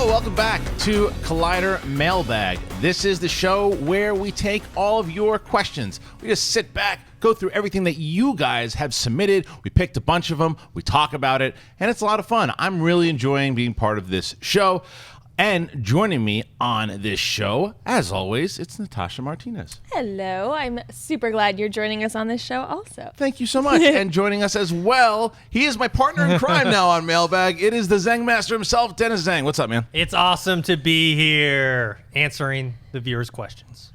welcome back to Collider Mailbag. This is the show where we take all of your questions. We just sit back, go through everything that you guys have submitted. We picked a bunch of them, we talk about it, and it's a lot of fun. I'm really enjoying being part of this show. And joining me on this show, as always, it's Natasha Martinez. Hello. I'm super glad you're joining us on this show also. Thank you so much. And joining us as well, he is my partner in crime now on Mailbag. It is the Tzeng master himself, Dennis Tzeng. What's up, man? It's awesome to be here answering the viewers' questions.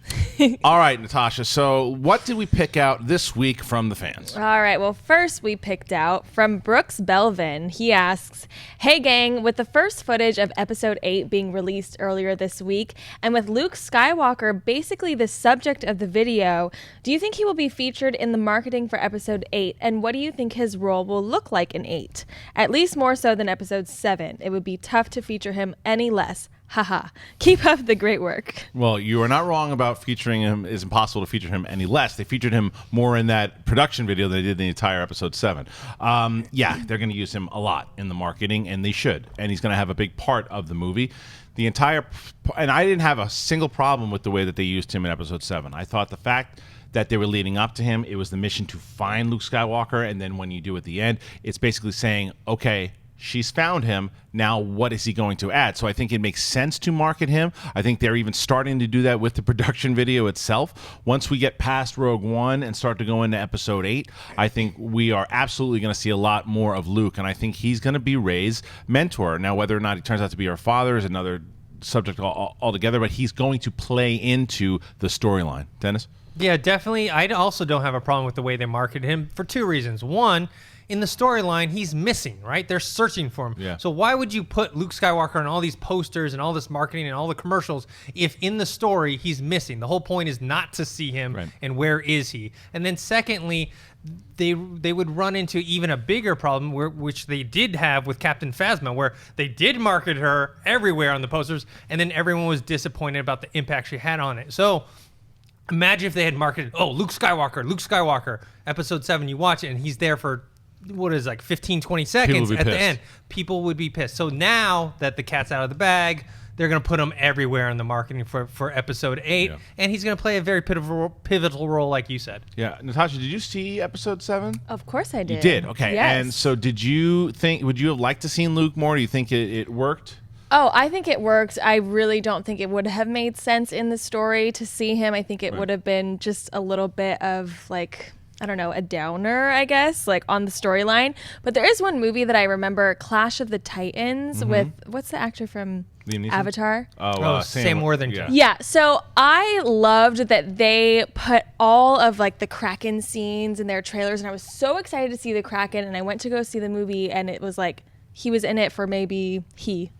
All right, Natasha. So what did we pick out this week from the fans? All right. Well, first we picked out from Brooks Belvin. He asks, "Hey, gang, with the first footage of Episode 8 being released earlier this week, and with Luke Skywalker basically the subject of the video, do you think he will be featured in the marketing for Episode 8? And what do you think his role will look like in 8? At least more so than Episode 7. It would be tough to feature him any less. Haha. Keep up the great work." Well, you are not wrong about featuring him. It's impossible to feature him any less. They featured him more in that production video than they did the entire Episode 7. Yeah, they're going to use him a lot in the marketing, and they should. And he's going to have a big part of the movie. And I didn't have a single problem with the way that they used him in Episode 7. I thought the fact that they were leading up to him, it was the mission to find Luke Skywalker, and then when you do at the end, it's basically saying, okay, she's found him. Now, what is he going to add? So I think it makes sense to market him. I think they're even starting to do that with the production video itself. Once we get past Rogue One and start to go into Episode 8, I think we are absolutely going to see a lot more of Luke, and I think he's going to be Rey's mentor. Now, whether or not he turns out to be her father is another subject altogether, but he's going to play into the storyline. Dennis? Yeah, definitely. I also don't have a problem with the way they marketed him for two reasons. One, in the storyline, he's missing, right? They're searching for him. Yeah. So why would you put Luke Skywalker on all these posters and all this marketing and all the commercials if in the story he's missing? The whole point is not to see him, right? And where is he? And then secondly, they would run into even a bigger problem, which they did have with Captain Phasma, where they did market her everywhere on the posters, and then everyone was disappointed about the impact she had on it. So imagine if they had marketed, Luke Skywalker, Episode 7, you watch it, and he's there for, 15-20 seconds at the end. People would be pissed. So now that the cat's out of the bag, they're going to put him everywhere in the marketing for Episode 8, and he's going to play a very pivotal role, like you said. Yeah. Natasha, did you see Episode 7? Of course I did. You did? Okay. Yes. And so would you have liked to seen Luke more? Do you think it worked? Oh, I think it worked. I really don't think it would have made sense in the story to see him. I think it would have been just a little bit of a downer, I guess, on the storyline. But there is one movie that I remember, Clash of the Titans, with, what's the actor from Avatar? Sam Worthington. Yeah, so I loved that they put all of the Kraken scenes in their trailers, and I was so excited to see the Kraken, and I went to go see the movie, and it was he was in it for maybe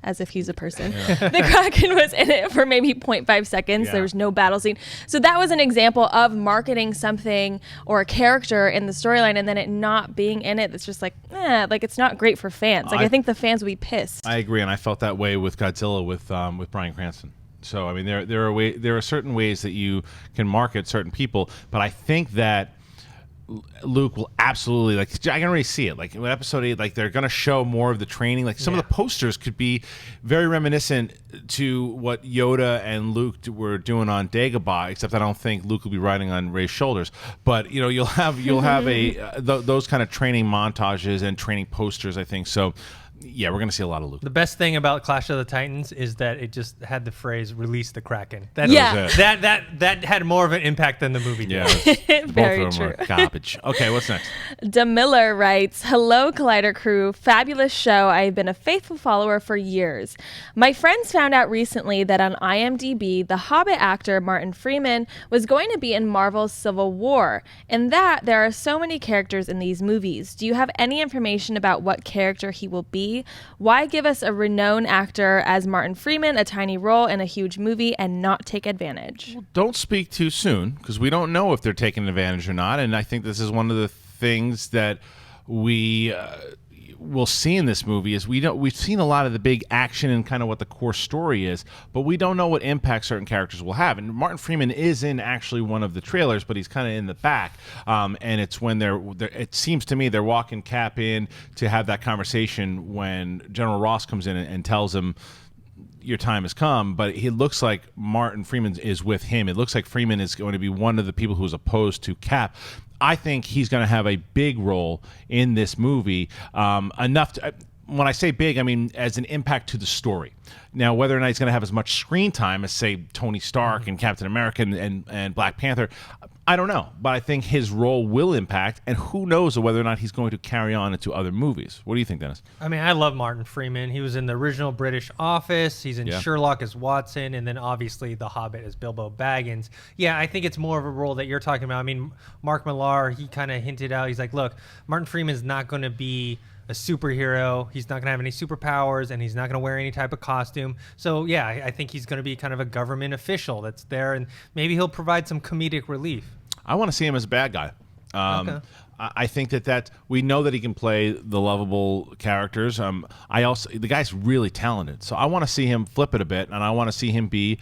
as if he's a person. Yeah. The Kraken was in it for maybe 0.5 seconds. Yeah. There was no battle scene. So that was an example of marketing something or a character in the storyline and then it not being in it. That's just it's not great for fans. I think the fans would be pissed. I agree, and I felt that way with Godzilla with Bryan Cranston. So I mean, there are certain ways that you can market certain people, but I think that Luke will absolutely I can already see it. In Episode 8, they're gonna show more of the training. Some of the posters could be very reminiscent to what Yoda and Luke were doing on Dagobah, except I don't think Luke will be riding on Rey's shoulders. But you'll have those kind of training montages and training posters, I think. So yeah, we're going to see a lot of Luke. The best thing about Clash of the Titans is that it just had the phrase "release the Kraken." That had more of an impact than the movie did. Yeah, very both of them true. Are garbage. Okay, what's next? DeMiller writes, "Hello, Collider crew. Fabulous show. I've been a faithful follower for years. My friends found out recently that on IMDb, the Hobbit actor Martin Freeman was going to be in Marvel's Civil War, and that there are so many characters in these movies. Do you have any information about what character he will be? Why give us a renowned actor as Martin Freeman, a tiny role in a huge movie, and not take advantage?" Well, don't speak too soon, because we don't know if they're taking advantage or not. And I think this is one of the things that we we'll see in this movie is we've seen a lot of the big action and kind of what the core story is, but we don't know what impact certain characters will have. And Martin Freeman is in actually one of the trailers, but he's kind of in the back. And it's when it seems to me they're walking Cap in to have that conversation when General Ross comes in and tells him, your time has come, but it looks like Martin Freeman is with him. It looks like Freeman is going to be one of the people who is opposed to Cap. I think he's going to have a big role in this movie, enough to, when I say big, I mean as an impact to the story. Now, whether or not he's going to have as much screen time as, say, Tony Stark and Captain America and Black Panther, I don't know. But I think his role will impact, and who knows whether or not he's going to carry on into other movies. What do you think, Dennis? I mean, I love Martin Freeman. He was in the original British Office. He's in Sherlock as Watson, and then obviously The Hobbit as Bilbo Baggins. Yeah, I think it's more of a role that you're talking about. I mean, Mark Millar, he kind of hinted out, he's like, look, Martin Freeman's not going to be a superhero. He's not going to have any superpowers, and he's not going to wear any type of costume. So, yeah, I think he's going to be kind of a government official that's there, and maybe he'll provide some comedic relief. I want to see him as a bad guy. Okay. I think that we know that he can play the lovable characters. The guy's really talented, so I want to see him flip it a bit, and I want to see him be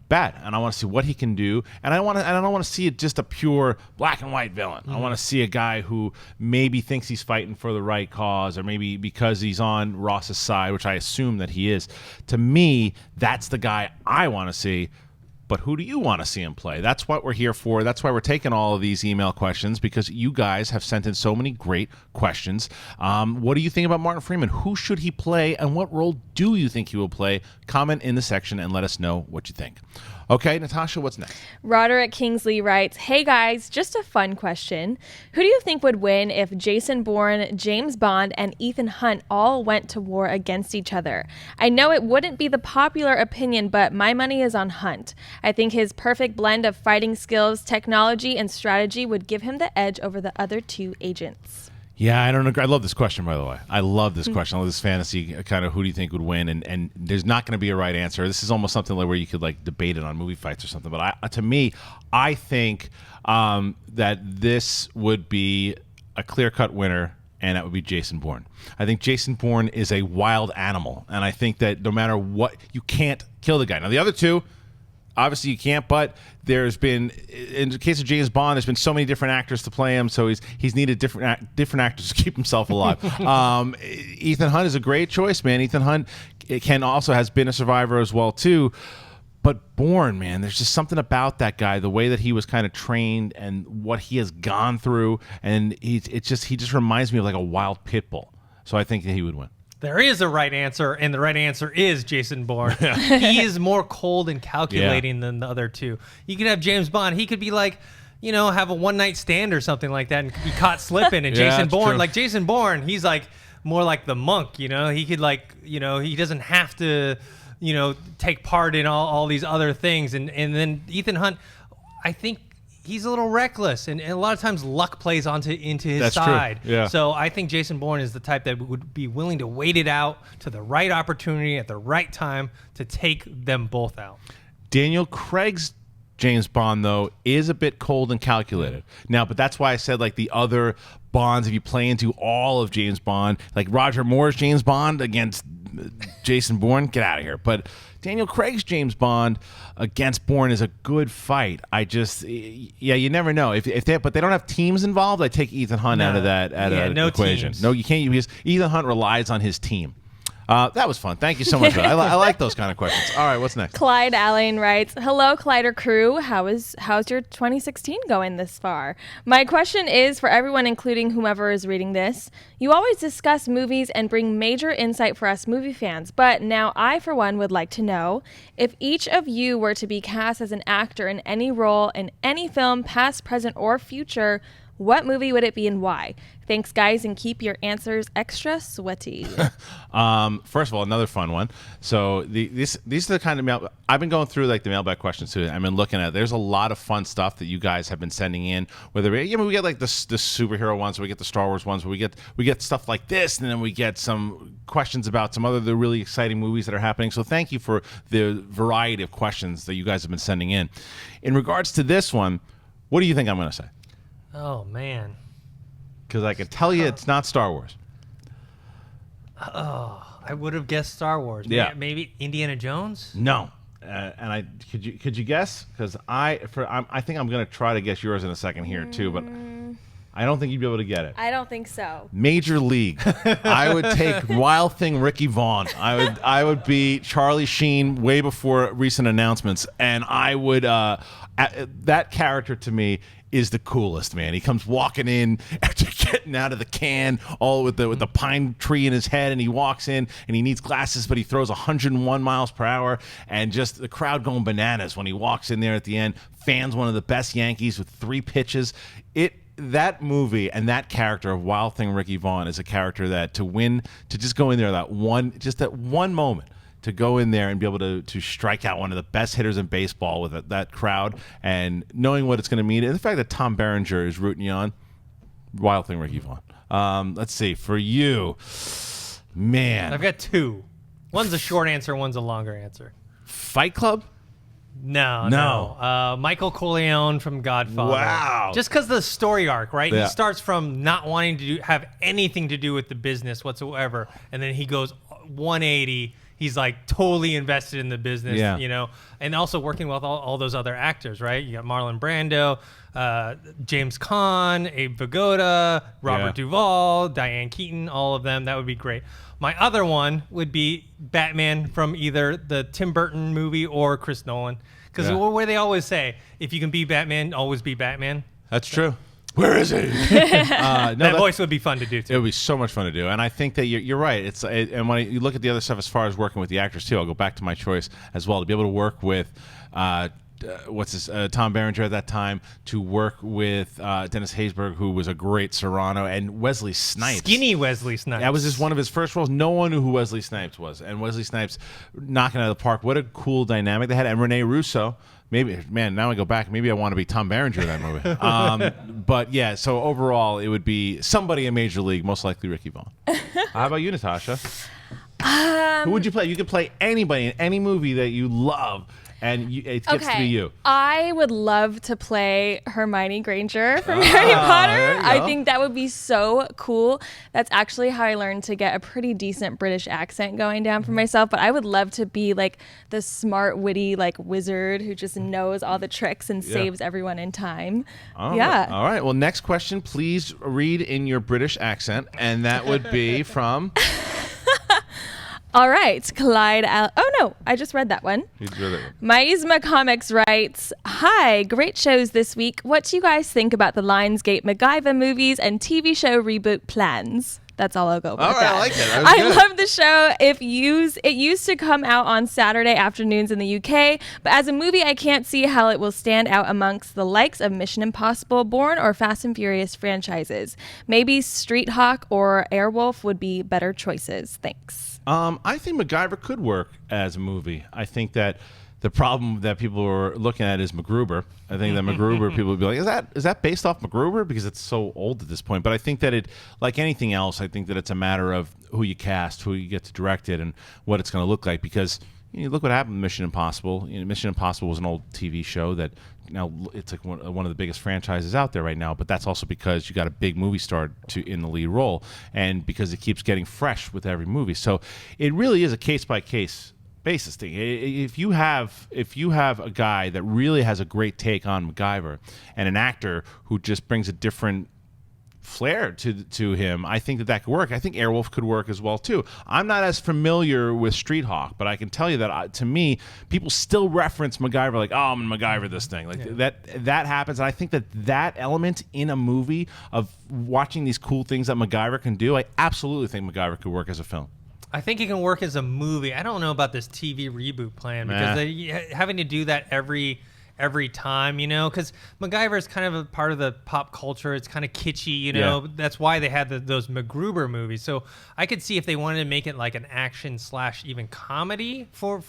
bad, and I want to see what he can do, and I don't want to see it just a pure black and white villain. I want to see a guy who maybe thinks he's fighting for the right cause, or maybe because he's on Ross's side, which I assume that he is. To me, that's the guy I want to see. But who do you want to see him play? That's what we're here for. That's why we're taking all of these email questions, because you guys have sent in so many great questions. What do you think about Martin Freeman? Who should he play, and what role do you think he will play? Comment in the section and let us know what you think. Okay, Natasha, what's next? Roderick Kingsley writes, hey guys, just a fun question. Who do you think would win if Jason Bourne, James Bond, and Ethan Hunt all went to war against each other? I know it wouldn't be the popular opinion, but my money is on Hunt. I think his perfect blend of fighting skills, technology, and strategy would give him the edge over the other two agents. Yeah, I don't agree. I love this question, by the way. I love this question. I love this fantasy kind of who do you think would win, and there's not going to be a right answer. This is almost something like where you could like debate it on movie fights or something. But to me, I think that this would be a clear-cut winner, and that would be Jason Bourne. I think Jason Bourne is a wild animal, and I think that no matter what, you can't kill the guy. Now, the other two, obviously you can't, but there's been, in the case of James Bond, there's been so many different actors to play him, so he's needed different actors to keep himself alive. Ethan Hunt is a great choice, man. Ethan Hunt has been a survivor as well too. But Bourne, man, there's just something about that guy, the way that he was kind of trained and what he has gone through, and he just reminds me of like a wild pit bull. So I think that he would win. There is a right answer, and the right answer is Jason Bourne. He is more cold and calculating than the other two. You could have James Bond. He could be like, have a one-night stand or something like that and be caught slipping. And Jason Bourne, he's like more like the monk, He could he doesn't have to, take part in all these other things. And then Ethan Hunt, I think, he's a little reckless, and a lot of times luck plays into his side. True. Yeah. So I think Jason Bourne is the type that would be willing to wait it out to the right opportunity at the right time to take them both out. Daniel Craig's James Bond, though, is a bit cold and calculated. Now, but that's why I said, like, the other Bonds, if you play into all of James Bond, like Roger Moore's James Bond against Jason Bourne, get out of here. But Daniel Craig's James Bond against Bourne is a good fight. You never know. But they don't have teams involved. I take Ethan Hunt out of that equation. Teams. No, you can't, because Ethan Hunt relies on his team. That was fun. Thank you so much for that. I like those kind of questions. All right, what's next? Clyde Allen writes, hello, Collider crew. How's your 2016 going this far? My question is for everyone, including whomever is reading this. You always discuss movies and bring major insight for us movie fans, but now I, for one, would like to know if each of you were to be cast as an actor in any role in any film, past, present, or future, what movie would it be and why? Thanks, guys, and keep your answers extra sweaty. First of all, another fun one. So these are the kind of I've been going through like the mailbag questions too. I've been looking at. There's a lot of fun stuff that you guys have been sending in. Whether we get like the superhero ones, we get the Star Wars ones, we get stuff like this, and then we get some questions about some other the really exciting movies that are happening. So thank you for the variety of questions that you guys have been sending in. In regards to this one, what do you think I'm going to say? Oh, man. Because I can tell you it's not Star Wars. Oh, I would have guessed Star Wars. Yeah. Maybe Indiana Jones? No. Could you guess? Because I think I'm going to try to guess yours in a second here too, but I don't think you'd be able to get it. I don't think so. Major League. I would take Wild Thing Ricky Vaughn. I would be Charlie Sheen way before recent announcements, and I would that character to me is the coolest, man. He comes walking in after getting out of the can, all with the pine tree in his head, and he walks in and he needs glasses, but he throws 101 miles per hour, and just the crowd going bananas when he walks in there at the end. Fans one of the best Yankees with 3 pitches. That movie and that character of Wild Thing Ricky Vaughn is a character that to just go in there that one moment, to go in there and be able to strike out one of the best hitters in baseball with that crowd, and knowing what it's going to mean, and the fact that Tom Berenger is rooting you on, Wild Thing Ricky Vaughn. Let's see, for you, man. I've got 2. One's a short answer, one's a longer answer. Fight Club? No. Michael Corleone from Godfather. Wow. Just because the story arc, right? Yeah. He starts from not wanting to have anything to do with the business whatsoever, and then he goes 180. He's like totally invested in the business, you know, and also working with all those other actors, right? You got Marlon Brando, James Caan, Abe Vigoda, Robert Duvall, Diane Keaton, all of them. That would be great. My other one would be Batman from either the Tim Burton movie or Chris Nolan. Because where they always say, if you can be Batman, always be Batman. That's true. Where is he? That voice would be fun to do, too. It would be so much fun to do. And I think that you're right. And when you look at the other stuff as far as working with the actors, too, I'll go back to my choice as well. To be able to work with Tom Berenger at that time, to work with Dennis Haysbert, who was a great Serrano, and Wesley Snipes. Skinny Wesley Snipes. That was just one of his first roles. No one knew who Wesley Snipes was. And Wesley Snipes knocking out of the park. What a cool dynamic they had. And Rene Russo. Maybe, man, now I go back. Maybe I want to be Tom Berenger in that movie. But yeah, so overall, it would be somebody in Major League, most likely Ricky Vaughn. How about you, Natasha? Who would you play? You could play anybody in any movie that you love, and it gets to be you. I would love to play Hermione Granger from Harry Potter. I think that would be so cool. That's actually how I learned to get a pretty decent British accent going down for myself. But I would love to be like the smart, witty, like wizard who just knows all the tricks and saves everyone in time. All right. Well, next question. Please read in your British accent, and that would be from. All right, Clyde. Oh no, I just read that one. Maisma Comics writes, "Hi, great shows this week. What do you guys think about the Lionsgate MacGyver movies and TV show reboot plans?" That's all I'll go with. All right, I like it. I love the show. It used to come out on Saturday afternoons in the UK, but as a movie, I can't see how it will stand out amongst the likes of Mission Impossible, Bourne, or Fast and Furious franchises. Maybe Street Hawk or Airwolf would be better choices. Thanks. I think MacGyver could work as a movie. I think that the problem that people were looking at is MacGruber. I think that MacGruber, people would be like, is that based off MacGruber? Because it's so old at this point. But I think that it, like anything else, I think that it's a matter of who you cast, who you get to direct it, and what it's going to look like. Because look what happened with Mission Impossible. Mission Impossible was an old TV show that now it's like one of the biggest franchises out there right now. But that's also because you got a big movie star in the lead role, and because it keeps getting fresh with every movie. So it really is a case by case basis thing. If you have a guy that really has a great take on MacGyver and an actor who just brings a different flair to him, I think that could work. I think Airwolf could work as well too. I'm not as familiar with Street Hawk, but I can tell you that to me, people still reference MacGyver like, oh, I'm gonna MacGyver this thing. Like that happens, and I think that element in a movie of watching these cool things that MacGyver can do, I absolutely think MacGyver could work as a film. I think it can work as a movie. I don't know about this TV reboot plan because having to do that every time, because MacGyver is kind of a part of the pop culture. It's kind of kitschy, That's why they had those MacGruber movies. So I could see if they wanted to make it like an action / even comedy for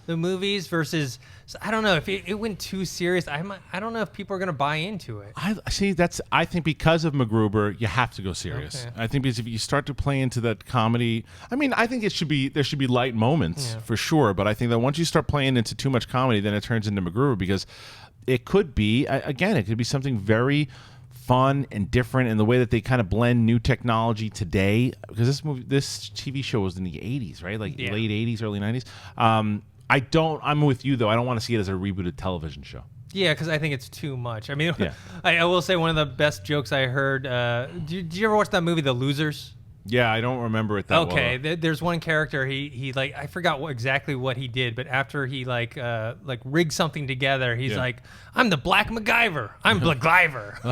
the movies versus. So I don't know if it went too serious. I don't know if people are going to buy into it. I think because of MacGruber, you have to go serious. Okay. I think because if you start to play into that comedy, I think there should be light moments for sure. But I think that once you start playing into too much comedy, then it turns into MacGruber because it could be something very fun and different in the way that they kind of blend new technology today. Because this TV show was in the 80s, right? Like late 80s, early 90s. I'm with you though. I don't want to see it as a rebooted television show. Yeah, because I think it's too much. I mean, Yeah. I will say one of the best jokes I heard. Did you ever watch that movie, The Losers? Yeah, I don't remember it that well. Okay, there's one character. He like I forgot exactly what he did, but after he like rigged something together, he's like, "I'm the Black MacGyver. I'm MacGyver."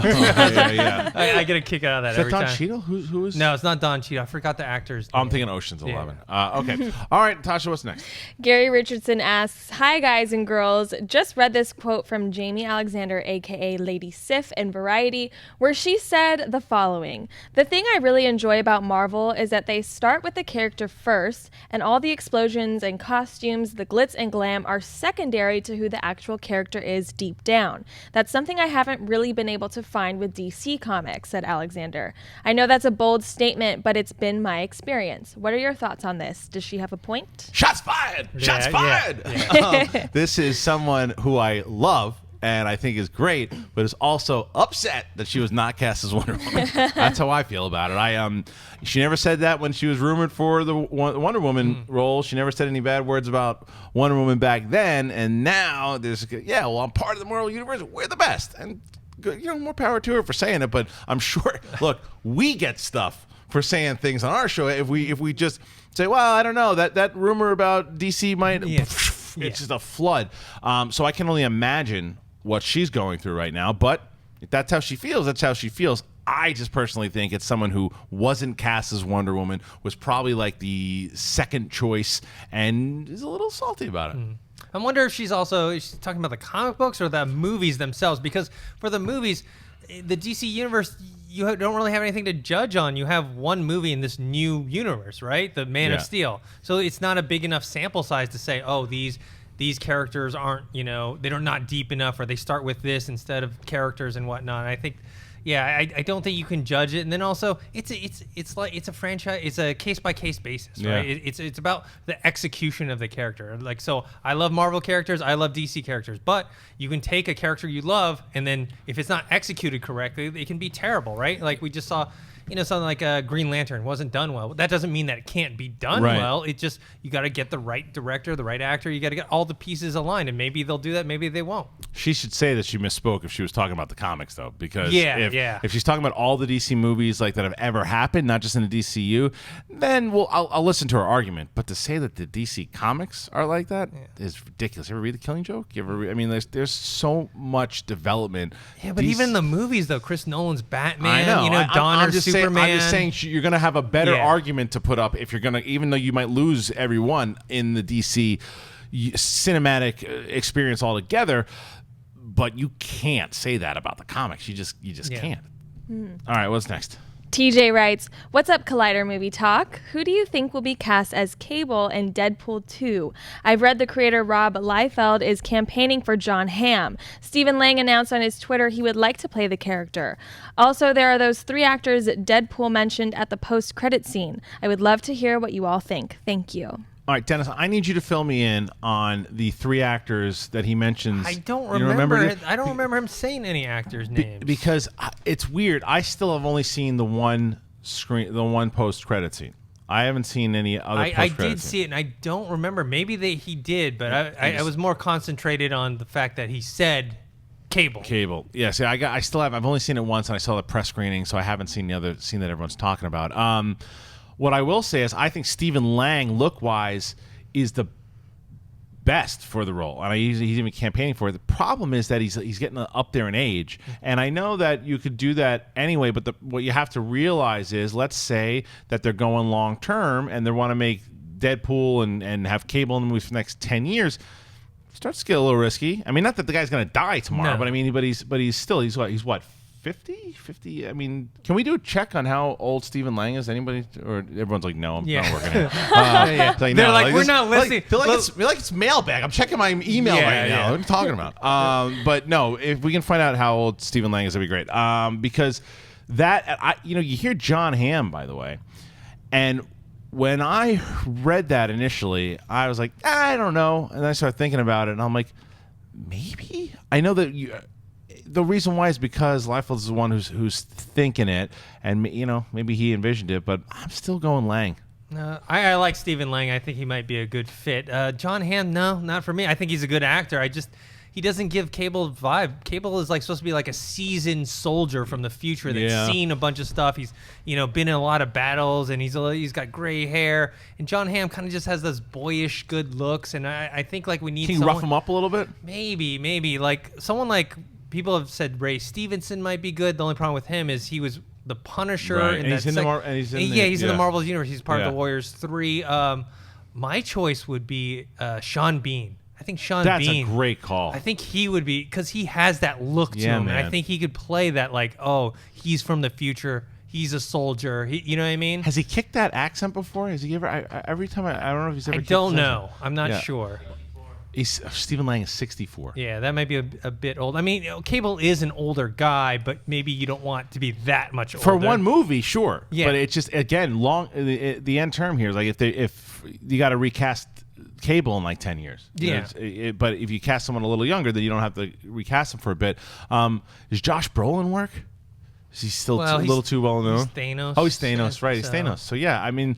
Yeah. I get a kick out of that Is every that Don time. Cheadle? Who is? No, it's not Don Cheadle. I forgot the actor's name. I'm thinking Ocean's 11. Okay. All right, Natasha, what's next? Gary Richardson asks, "Hi guys and girls, just read this quote from Jaimie Alexander, aka Lady Sif in Variety, where she said the following: the thing I really enjoy about Marvel is that they start with the character first, and all the explosions and costumes, the glitz and glam are secondary to who the actual character is deep down. That's something I haven't really been able to find with DC Comics," said Alexander. "I know that's a bold statement, but it's been my experience. What are your thoughts on this? Does she have a point?" Shots fired! Shots fired! Yeah. This is someone who I love and I think is great, but is also upset that she was not cast as Wonder Woman. That's how I feel about it. She never said that when she was rumored for the Wonder Woman role. She never said any bad words about Wonder Woman back then, and now there's I'm part of the Marvel universe. We're the best, and more power to her for saying it. But I'm sure. Look, we get stuff for saying things on our show if we just say, well, I don't know, that rumor about DC might. It's just a flood. So I can only imagine what she's going through right now, but if that's how she feels, that's how she feels. I just personally think it's someone who wasn't cast as Wonder Woman, was probably like the second choice, and is a little salty about it. I wonder if she's talking about the comic books or the movies themselves, because for the movies, the DC universe, you don't really have anything to judge on. You have one movie in this new universe, right? The Man of Steel. So it's not a big enough sample size to say, oh, these characters aren't, they're not deep enough, or they start with this instead of characters and whatnot. I think, I don't think you can judge it. And then also, it's a franchise. It's a case by case basis, right? It's about the execution of the character. Like, so I love Marvel characters, I love DC characters, but you can take a character you love, and then if it's not executed correctly, it can be terrible, right? Like we just saw. Something like Green Lantern wasn't done well. That doesn't mean that it can't be done well. It just, you got to get the right director, the right actor. You got to get all the pieces aligned, and maybe they'll do that, maybe they won't. She should say that she misspoke if she was talking about the comics, though, because if she's talking about all the DC movies like that have ever happened, not just in the DCU, then I'll listen to her argument. But to say that the DC comics are like that is ridiculous. You ever read The Killing Joke? There's so much development. Yeah, but even in the movies, though, Chris Nolan's Batman, I know. Donner, Superman. I'm just saying you're going to have a better argument to put up if you're going to, even though you might lose everyone in the DC cinematic experience altogether, but you can't say that about the comics. You just can't. All right, what's next? TJ writes, "What's up, Collider Movie Talk? Who do you think will be cast as Cable in Deadpool 2? I've read the creator Rob Liefeld is campaigning for John Hamm. Stephen Lang announced on his Twitter he would like to play the character. Also, there are those 3 actors Deadpool mentioned at the post-credit scene. I would love to hear what you all think. Thank you." All right, Dennis, I need you to fill me in on the 3 actors that he mentions. I don't remember. I don't remember him saying any actors' names because it's weird. I still have only seen the one post-credit scene. I haven't seen any other. I did see it, and I don't remember. Maybe he did, but I was more concentrated on the fact that he said Cable. Yeah. See, I've only seen it once, and I saw the press screening, so I haven't seen the other scene that everyone's talking about. What I will say is I think Stephen Lang, look-wise, is the best for the role, and he's even campaigning for it. The problem is that he's getting up there in age, and I know that you could do that anyway, but what you have to realize is, let's say that they're going long-term, and they want to make Deadpool and have Cable in the movies for the next 10 years. Starts to get a little risky. I mean, not that the guy's going to die tomorrow, but I mean, he's what, 50? I mean, can we do a check on how old Stephen Lang is? Anybody? Or everyone's like, no, I'm not working here. They're like, we're not listening. Feel like it's mailbag. I'm checking my email right now. What are you talking about? But no, if we can find out how old Stephen Lang is, that'd be great. Because you hear John Hamm, by the way, and when I read that initially, I was like, I don't know, and then I started thinking about it, and I'm like, maybe. I know that the reason why is because Liefeld is the one who's thinking it, and maybe he envisioned it, but I'm still going Lang. I like Stephen Lang. I think he might be a good fit. John Hamm, no, not for me. I think he's a good actor. he doesn't give Cable vibe. Cable is like supposed to be like a seasoned soldier from the future that's seen a bunch of stuff. He's been in a lot of battles, and he's got gray hair. And John Hamm kind of just has those boyish good looks, and I think like we need. Can you rough him up a little bit? Maybe like someone like people have said Ray Stevenson might be good. The only problem with him is he was the Punisher, right. and he's in the Marvel's universe. He's part of the Warriors 3. My choice would be Sean Bean. I think Sean Bean. That's a great call. I think he would be, because he has that look to him, man. and I think he could play that like, oh, he's from the future. He's a soldier. You know what I mean? Has he kicked that accent before? Has he ever? Every time I don't know if he's ever. I don't know. I'm not sure. Stephen Lang is 64. Yeah, that might be a bit old. I mean, Cable is an older guy, but maybe you don't want to be that much older. For one movie, sure. Yeah. But it's just, again, the end term here is like if you got to recast Cable in like 10 years. Yeah. But if you cast someone a little younger, then you don't have to recast him for a bit. Does Josh Brolin work? Is he still a little too well known? He's Thanos. Oh, he's Thanos, right? He's Thanos. So yeah, I mean,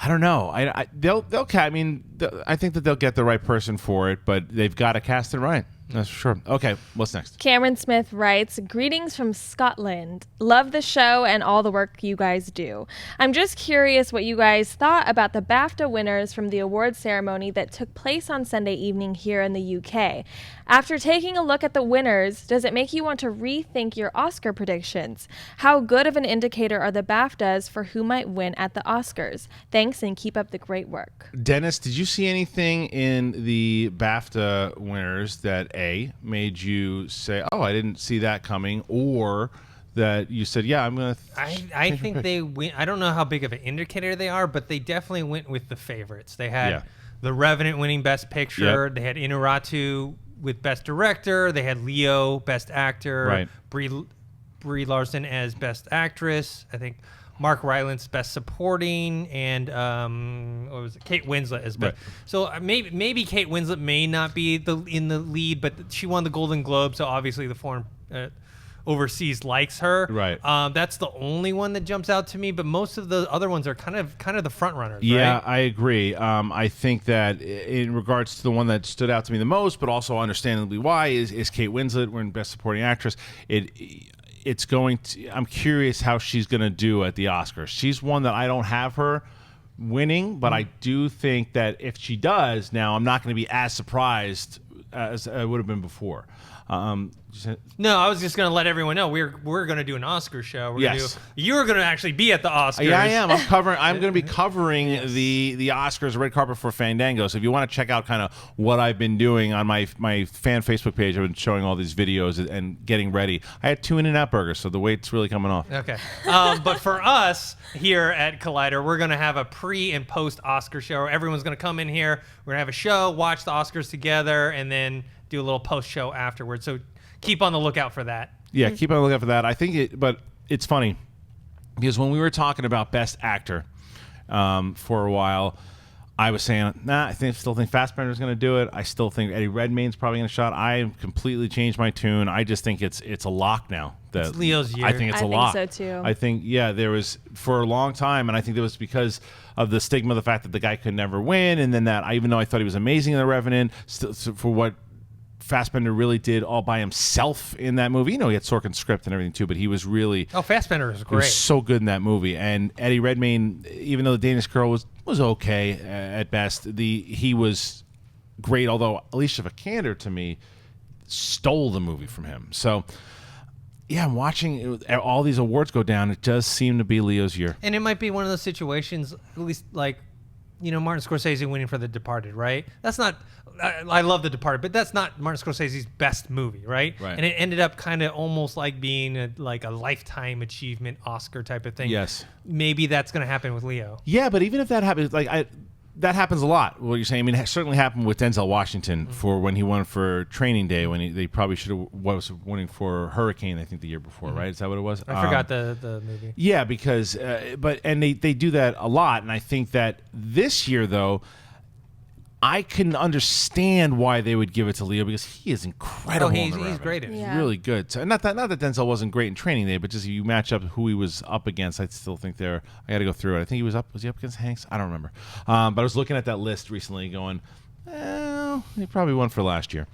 I don't know. I think that they'll get the right person for it, but they've got to cast it right. That's for sure. Okay, what's next? Cameron Smith writes, "Greetings from Scotland. Love the show and all the work you guys do. I'm just curious what you guys thought about the BAFTA winners from the awards ceremony that took place on Sunday evening here in the UK. After taking a look at the winners, does it make you want to rethink your Oscar predictions? How good of an indicator are the BAFTAs for who might win at the Oscars? Thanks, and keep up the great work." Dennis, did you see anything in the BAFTA winners that made you say, "Oh, I didn't see that coming," or that you said, "Yeah, I'm gonna"? I think they win. I don't know how big of an indicator they are, but they definitely went with the favorites. They had The Revenant winning Best Picture. They had Inarritu with Best Director. They had Leo Best Actor. Right. Brie Larson as Best Actress. I think Mark Rylance Best Supporting, and what was it? Kate Winslet as Best. Right. So maybe Kate Winslet may not be in the lead, but she won the Golden Globe, so obviously the foreign overseas likes her. Right. That's the only one that jumps out to me, but most of the other ones are kind of the front runners. Yeah, right? I agree. I think that in regards to the one that stood out to me the most, but also understandably why, is Kate Winslet. We're in Best Supporting Actress. It's going to. I'm curious how she's going to do at the Oscars. She's one that I don't have her winning, but I do think that if she does, now I'm not going to be as surprised as I would have been before. No, I was just going to let everyone know we're going to do an Oscar show. You're going to actually be at the Oscars. Yeah, I am. I'm going to be covering the Oscars red carpet for Fandango. So if you want to check out kind of what I've been doing on my fan Facebook page, I've been showing all these videos and getting ready. I had 2 In-N-Out burgers, so the weight's really coming off. Okay, but for us here at Collider, we're going to have a pre and post Oscar show. Everyone's going to come in here. We're going to have a show, watch the Oscars together, and then do a little post show afterwards. So keep on the lookout for that. Yeah, keep on the lookout for that. I think but it's funny because when we were talking about Best Actor for a while, I was saying, I still think Fassbender's going to do it. I still think Eddie Redmayne's probably going to shot. I completely changed my tune. I just think it's a lock now. It's Leo's year. I think it's a lock. I think so too. I think there was for a long time, and I think it was because of the stigma of the fact that the guy could never win, and then that even though I thought he was amazing in The Revenant, for what Fassbender really did all by himself in that movie. He had Sorkin's script and everything too, but he was really Fassbender was great. He was so good in that movie. And Eddie Redmayne, even though The Danish Girl was okay at best, he was great. Although Alicia Vikander to me stole the movie from him. So yeah, I'm watching all these awards go down. It does seem to be Leo's year, and it might be one of those situations, at least like. Martin Scorsese winning for The Departed, right? That's not. I love The Departed, but that's not Martin Scorsese's best movie, right? Right. And it ended up kind of almost like being a lifetime achievement Oscar type of thing. Yes. Maybe that's going to happen with Leo. Yeah, but even if that happens, that happens a lot. What you're saying, I mean, it certainly happened with Denzel Washington for when he won for Training Day. When they probably should have was winning for Hurricane, I think the year before, right? Is that what it was? I forgot the movie. Yeah, because they do that a lot, and I think that this year though, I can understand why they would give it to Leo because he is incredible. He's great in it. Yeah. He's really good. So not that Denzel wasn't great in Training Day, but just if you match up who he was up against, I still think I got to go through it. I think was he up against Hanks? I don't remember. But I was looking at that list recently, going, Well, he probably won for last year.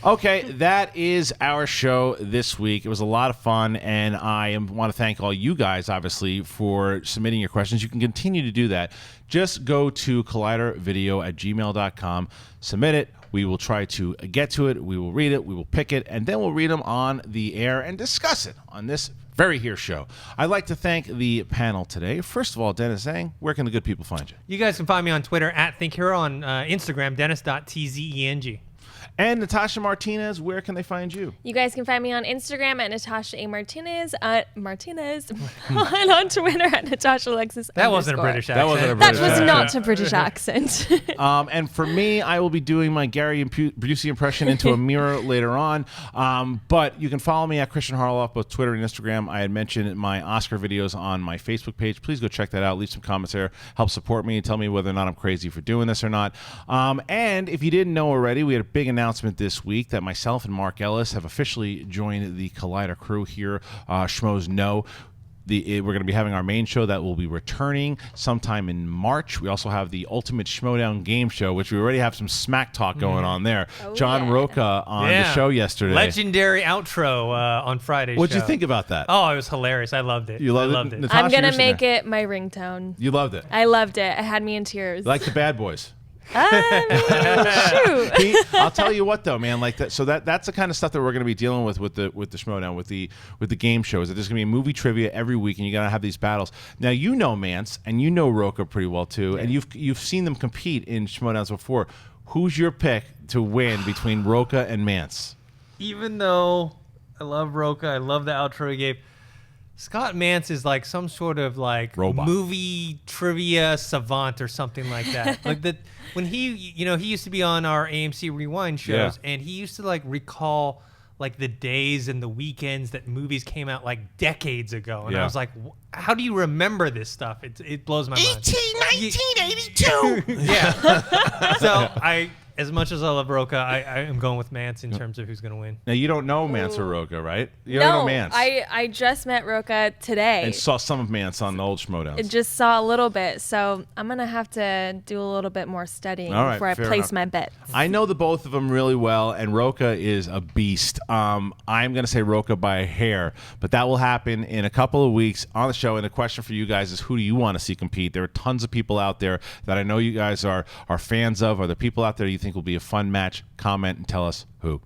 Okay, that is our show this week. It was a lot of fun, and I want to thank all you guys, obviously, for submitting your questions. You can continue to do that. Just go to collidervideo@gmail.com, submit it. We will try to get to it. We will read it. We will pick it, and then we'll read them on the air and discuss it on this very here show. I'd like to thank the panel today. First of all, Dennis Tzeng, where can the good people find you? You guys can find me on Twitter @ThinkHero, on Instagram, dennis.tzeng. And Natasha Martinez, where can they find you? You guys can find me on Instagram at Natasha A. Martinez, and on Twitter at Natasha Alexis. That wasn't a British accent. That wasn't a British That was accent. not a British accent. And for me, I will be doing my Gary Busey impression into a mirror later on. But you can follow me at Kristian Harloff, both Twitter and Instagram. I had mentioned my Oscar videos on my Facebook page. Please go check that out. Leave some comments there. Help support me and tell me whether or not I'm crazy for doing this or not. And if you didn't know already, we had a big announcement this week that myself and Mark Ellis have officially joined the Collider crew here. Schmoes know. We're going to be having our main show that will be returning sometime in March. We also have the Ultimate Schmoedown game show, which we already have some smack talk going on there. John Roca on the show yesterday. Legendary outro on Friday. What'd you think about that? Oh, it was hilarious. I loved it. You loved it? Natasha, I'm going to make it my ringtone. You loved it? I loved it. It had me in tears. Like the Bad Boys. Shoot. I'll tell you what though, man. Like that, so that's the kind of stuff that we're going to be dealing with the Schmoedown, with the game shows. That there's going to be movie trivia every week, and you got to have these battles. Now you know Mance and you know Roca pretty well too, and you've seen them compete in Schmoedowns before. Who's your pick to win between Roca and Mance? Even though I love Roca, I love the outro he gave. Scott Mance is like some sort of like robot movie trivia savant or something like that. Like that when he used to be on our AMC Rewind shows, and he used to like recall like the days and the weekends that movies came out like decades ago. And I was like, how do you remember this stuff? It blows my mind. 1982. Yeah. So as much as I love Roca, I am going with Mance in terms of who's going to win. Now, you don't know Mance or Roca, right? You don't know Mance. I just met Roca today. And saw some of Mance on the old Schmoedowns. I just saw a little bit, so I'm going to have to do a little bit more studying before I place my bets. I know the both of them really well, and Roca is a beast. I'm going to say Roca by a hair, but that will happen in a couple of weeks on the show. And the question for you guys is, who do you want to see compete? There are tons of people out there that I know you guys are fans of. Are there people out there you think will be a fun match? Comment and tell us who.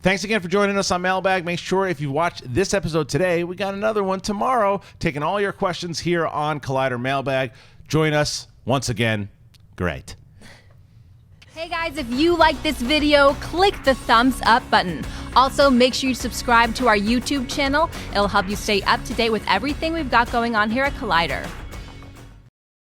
Thanks again for joining us on Mailbag. Make sure if you watched this episode today, we got another one tomorrow, taking all your questions here on Collider Mailbag. Join us once again. Great. Hey guys, if you like this video, click the thumbs up button. Also, make sure you subscribe to our YouTube channel. It'll help you stay up to date with everything we've got going on here at Collider.